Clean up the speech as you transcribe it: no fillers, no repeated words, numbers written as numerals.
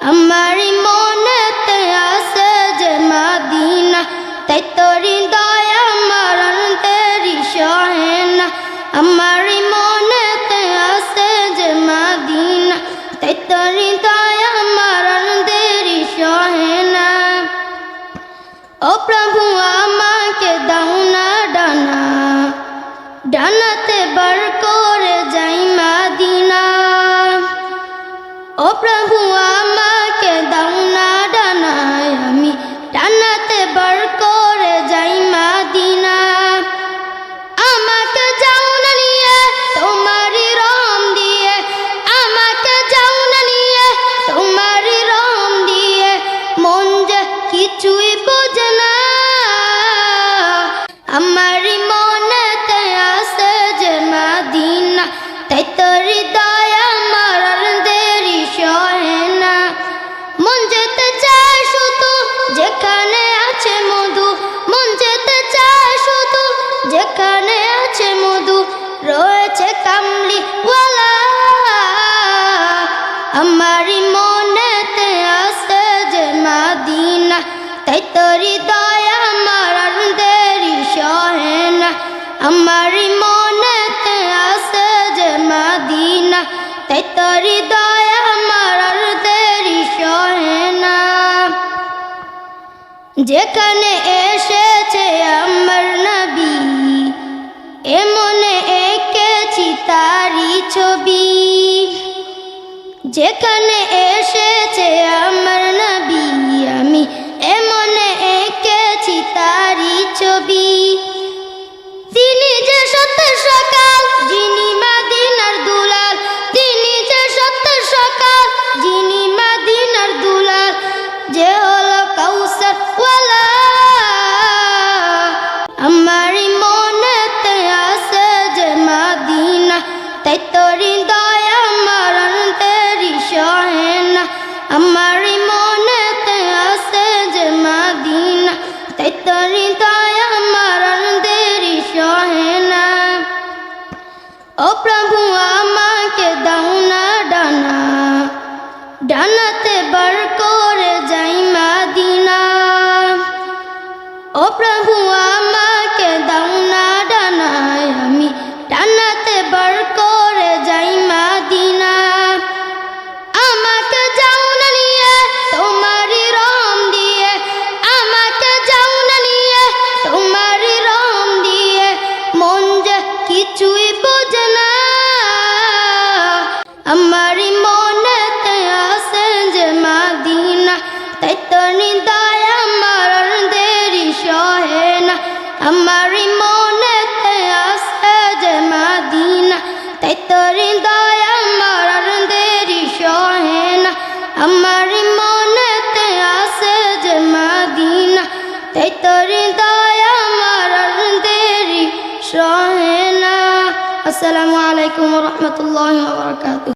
আমারি মনেতে আছে যে মদিনা, তাই তো হৃদয় আমার অন্তরে সহে না। আমারি মনেতে আছে যে মদিনা, তাই তো হৃদয় আমার অন্তরে সহে না। ও প্রভু আমাকে দাও না ডানা, ডানাতে বার করে যাই মদিনা। ও প্রভু আমাকে দাও না ডানা, আমি ডানাতে বার করে যাই মদিনা। আমাকে যাও না নিয়ে তোমারি রহম দিয়ে, আমাকে যাও না নিয়ে তোমারি রহম দিয়ে, মন যে কিছুই বোঝে না। আমারি মনেতে আছে যে মদিনা, তাই তো হৃদয় আমার দেরি সহে না। মন যেতে চায় শুধু যেখানে আছে মধু, মন যেতে চায় শুধু যেখানে আছে মধু, রয়েছে কামলিওয়ালা। আমারি মনেতে আছে যে মদিনা, তাই তো হৃদয় আমার দেরি সহে না। আমারি মনেতে আছে যে মদিনা, তাই তো হৃদয় আমার দেরি সহে না। যেখানে এসেছে আমার নবী, এ মনে এঁকেছি তারি ছবি। যেখানে এসেছে আমার নবী, আমি এ মনে এঁকেছি তারি ছবি। তিনি যে সত্য সকাল, যিনি মদিনার দুলাল, তিনি যে সত্য সকাল, যিনি মদিনার দুলাল, যে হলো কাউসার ওয়ালা। আমারি মনেতে আছে যে মদিনা, তাই তো হৃদয় আমার দেরি সহে না। আমারি মনেতে আছে যে মদিনা, তাই তো হৃদয় আমার দেরি সহে না। ও প্রভু আমাকে দাও না ডানা, ডানাতে বার করে যাই মদিনা। ও প্রভু আমাকে দাও না ডানা, আমি ডানাতে বার করে যাই মদিনা। আমাকে যাও না নিয়ে তোমারি রহম দিয়ে, আমাকে যাও না নিয়ে তোমারি রহম দিয়ে, মন যে কিছুই বোঝে না। আমারি মনেতে আছে যে মদিনা, তাই তো হৃদয় আমার দেরি সহে না। আমারি মনেতে আছে যে মদিনা, তাই তো হৃদয় আমার দেরি সহে না। আমারি মনেতে আছে যে মদিনা, তাই তো হৃদয় আমার দেরি সহে না। আসসালামু আলাইকুম ওয়া রাহমাতুল্লাহি ওয়া বারাকাতুহু।